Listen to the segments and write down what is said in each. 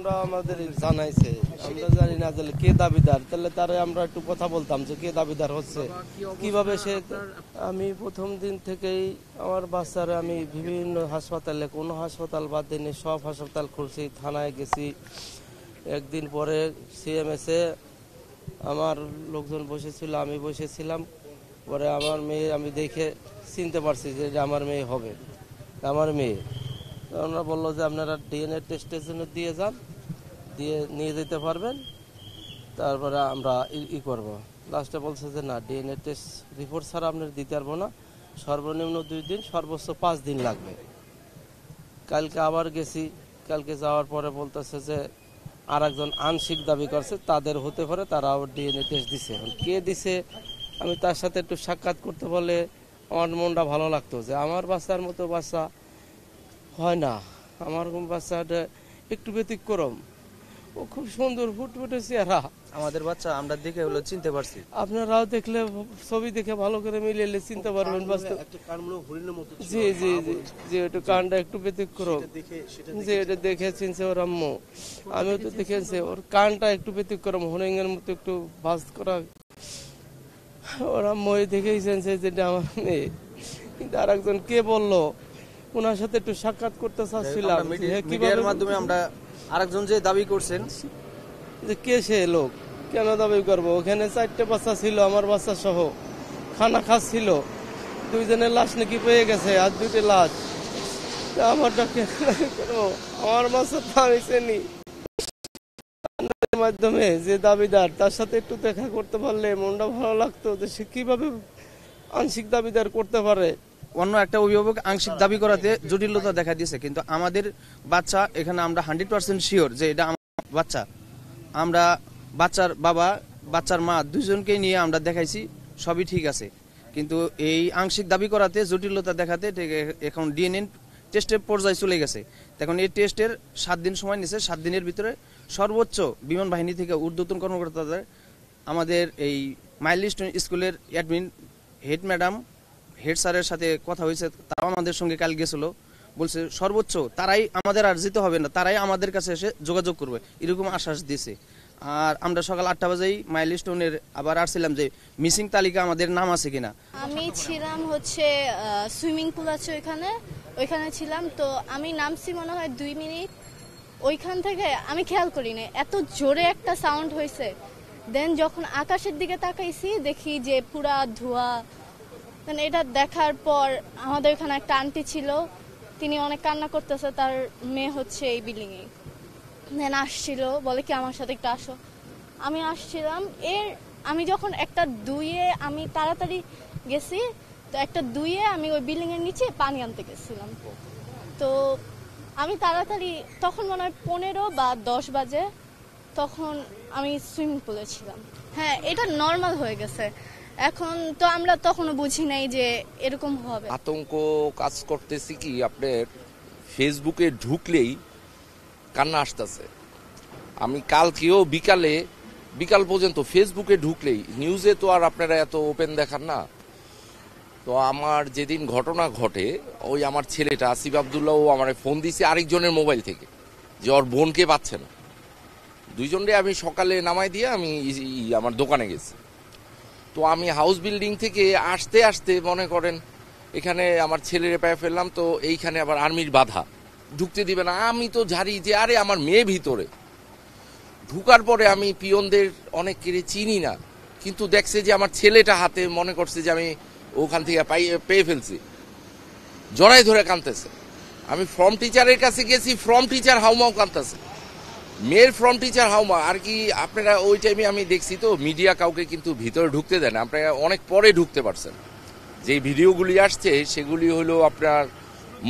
আমরা আমাদের জানাইছে, আমরা জানি না যে কে দাবিদার, তাহলে তারে আমরা একটু কথা বলতাম যে কে দাবিদার হচ্ছে, কিভাবে সে। আমি প্রথম দিন থেকেই আমার বাচ্চারা আমি বিভিন্ন হাসপাতালে, কোনো হাসপাতাল বাদ দিইনি, সব হাসপাতাল খুলছি, থানায় গেছি। একদিন পরে সিএমএসে আমার লোকজন বসেছিল, আমি বসেছিলাম। পরে আমার মেয়ে আমি দেখে চিনতে পারছি যে এটা আমার মেয়ে হবে, আমার মেয়ে। আমরা বললো যে আপনারা ডিএনএ টেস্টের জন্য দিয়ে যান, দিয়ে নিয়ে যেতে পারবেন, তারপরে আমরা করবো। লাস্টে বলছে যে না, ডিএনএ টেস্ট রিপোর্ট ছাড়া আপনার দিতে পারবো না, সর্বনিম্ন 2 দিন, সর্বোচ্চ 5 দিন লাগবে। কালকে আবার গেছি, কালকে যাওয়ার পরে বলতেছে যে আর একজন আংশিক দাবি করছে, তাদের হতে পারে, তারা আবার ডিএনএ টেস্ট দিছে। কে দিছে আমি তার সাথে একটু সাক্ষাৎ করতে বলে আমার মনটা ভালো লাগতো যে আমার বাচ্চার মতো বাচ্চা হয় না, আমার বাচ্চাটা একটু ব্যতিক্রম, ও খুব সুন্দর ফুটফুটে চেহারা। আমাদের বাচ্চা আমরা দেখে হলো চিনতে পারছি। আপনারাও দেখলে ছবি দেখে ভালো করে মিলিয়ে চিনতে পারবেন। জি জি জি জি, একটু কানটা একটু ব্যতিক্রম, যে এটা দেখে চিনছে ওর আম্মু, আমিও তো দেখেছি। ওর কানটা একটু ব্যতিক্রম, হরিং এর মতো একটু ভাঁজ করা, ওর আম্মু দেখেই চিনছে যেটা আমার মেয়ে। কিন্তু আর একজন কে বললো, ওনার সাথে একটু সাক্ষাৎ করতে চাচ্ছিলাম। মিডিয়ার মাধ্যমে আমরা আরেকজন যে দাবি করছেন যে কে সে লোক, কেন দাবি করবো? ওখানে 4টে বাচ্চা ছিল, আমার বাচ্চা সহ খানা খাচ্ছিল, 2 জনের লাশ নাকি পেয়ে গেছে, আর 2টে লাশ। আমারটা কেন করবো? আমার বাচ্চা তো আমি চিনি। মাধ্যমে যে দাবিদার, তার সাথে একটু দেখা করতে পারলে মনটা ভালো লাগতো যে সে কিভাবে আংশিক দাবিদার করতে পারে। অন্য একটা অভিভাবক আংশিক দাবি করাতে জটিলতা দেখা দিয়েছে, কিন্তু আমাদের বাচ্চা এখানে আমরা 100% শিওর যে এটা আমার বাচ্চা। আমরা বাচ্চার বাবা, বাচ্চার মা দুজনকে নিয়ে আমরা দেখাইছি, সবই ঠিক আছে। কিন্তু এই আংশিক দাবি করাতে জটিলতা দেখাতে এখন ডিএনএ টেস্টের পর্যায়ে চলে গেছে। এখন এই টেস্টের 7 দিন সময় নিয়েছে। 7 দিনের ভিতরে সর্বোচ্চ বিমান বাহিনী থেকে ঊর্ধ্বতন কর্মকর্তাদের, আমাদের এই মাইলস্টোন স্কুলের অ্যাডমিন হেড ম্যাডাম, হেড স্যারের সাথে কথা হয়েছে, তারাও আমাদের সঙ্গে কাল গেছিল, বলছে সর্বোচ্চ তারাই, আমাদের আর যেতে হবে না, তারাই আমাদের কাছে এসে যোগাযোগ করবে, এরকম আশ্বাস দিয়েছে। আর আমরা সকাল 8টা বাজেই মাইলস্টোনের আবার আসছিলাম যে মিসিং তালিকা আমাদের নাম আছে কিনা। আমি ছিলাম হচ্ছে সুইমিং পুল আছে ওইখানে ছিলাম। তো আমি নামছি মনে হয় 2 মিনিট, ওইখান থেকে আমি খেয়াল করিনি, এত জোরে একটা সাউন্ড হয়েছে। দেন যখন আকাশের দিকে তাকাইছি, দেখি যে পুরা ধোঁয়া। দেন এটা দেখার পর আমাদের এখানে একটা আন্টি ছিল, তিনি অনেক কান্না করতেছে, তার মেয়ে হচ্ছে এই বিল্ডিংয়ে। দেন আসছিল, বলে কি আমার সাথে একটু আসো। আমি আসছিলাম, আমি যখন একটা 2-এ আমি তাড়াতাড়ি গেছি, তো একটা 2-এ আমি ওই বিল্ডিং এর নিচে পানি আনতে গেছিলাম। তো আমি তাড়াতাড়ি, তখন মনে হয় 15 বা 10 বাজে, তখন আমি সুইমিং পুলে ছিলাম। হ্যাঁ, এটা নর্মাল হয়ে গেছে এখন। তো আমরা তখনও বুঝি নাই যে এরকম হবে। আতঙ্ক কাজ করতেছি কি, আপনার ফেসবুকে ঢুকলেই কান্না আসতেছে। আমি কালকেও বিকাল পর্যন্ত ফেসবুকে ঢুকলেই, নিউজে তো আর আপনারা এত ওপেন দেখান না। তো আমার যেদিন ঘটনা ঘটে, ওই আমার ছেলেটা আসিফ আবদুল্লাহ ও আমার ফোন দিছে আরেকজনের মোবাইল থেকে যে ওর বোনকে পাচ্ছে না। 2 জনরে আমি সকালে নামাই দিয়ে আমি আমার দোকানে গেছি। তো আমি হাউস বিল্ডিং থেকে আসতে আসতে মনে করেন এখানে আমার ছেলেরে পায়ে ফেললাম। তো এইখানে আবার আর্মির বাধা, ঢুকতে দিবে না। আমি তো ঝাড়ি যে আরে আমার মেয়ে ভিতরে। ঢুকার পরে আমি পিয়নদের অনেককে চিনি না, কিন্তু দেখছে যে আমার ছেলেটা হাতে, মনে করছে যে আমি ওখান থেকে পেয়ে ফেলছি, জড়াই ধরে কাঁদতেছে। আমি ফর্ম টিচারের কাছে গেছি, ফর্ম টিচার হাউমাউ কাঁদতেছে, মেয়ের ফর্ম টিচার হাউমা। আর কি আপনারা ওই টাইমে আমি দেখছি তো মিডিয়া কাউকে কিন্তু ভিতরে ঢুকতে দেন, আপনারা অনেক পরে ঢুকতে পারছেন। যে ভিডিওগুলি আসছে সেগুলি হলো আপনার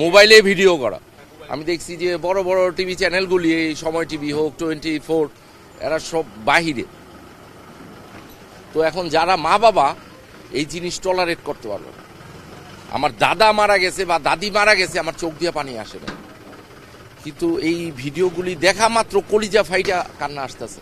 মোবাইলে ভিডিও করা। আমি দেখছি যে বড় বড় টিভি চ্যানেলগুলি, সময় টিভি হোক, 24, এরা সব বাহিরে। তো এখন যারা মা বাবা এই জিনিস টলারেট করতে পারবে না। আমার দাদা মারা গেছে বা দাদি মারা গেছে, আমার চোখ দিয়ে পানি আসে না, কিন্তু এই ভিডিওগুলি দেখা মাত্র কলিজা ফাইটা কান্না আসতেছে।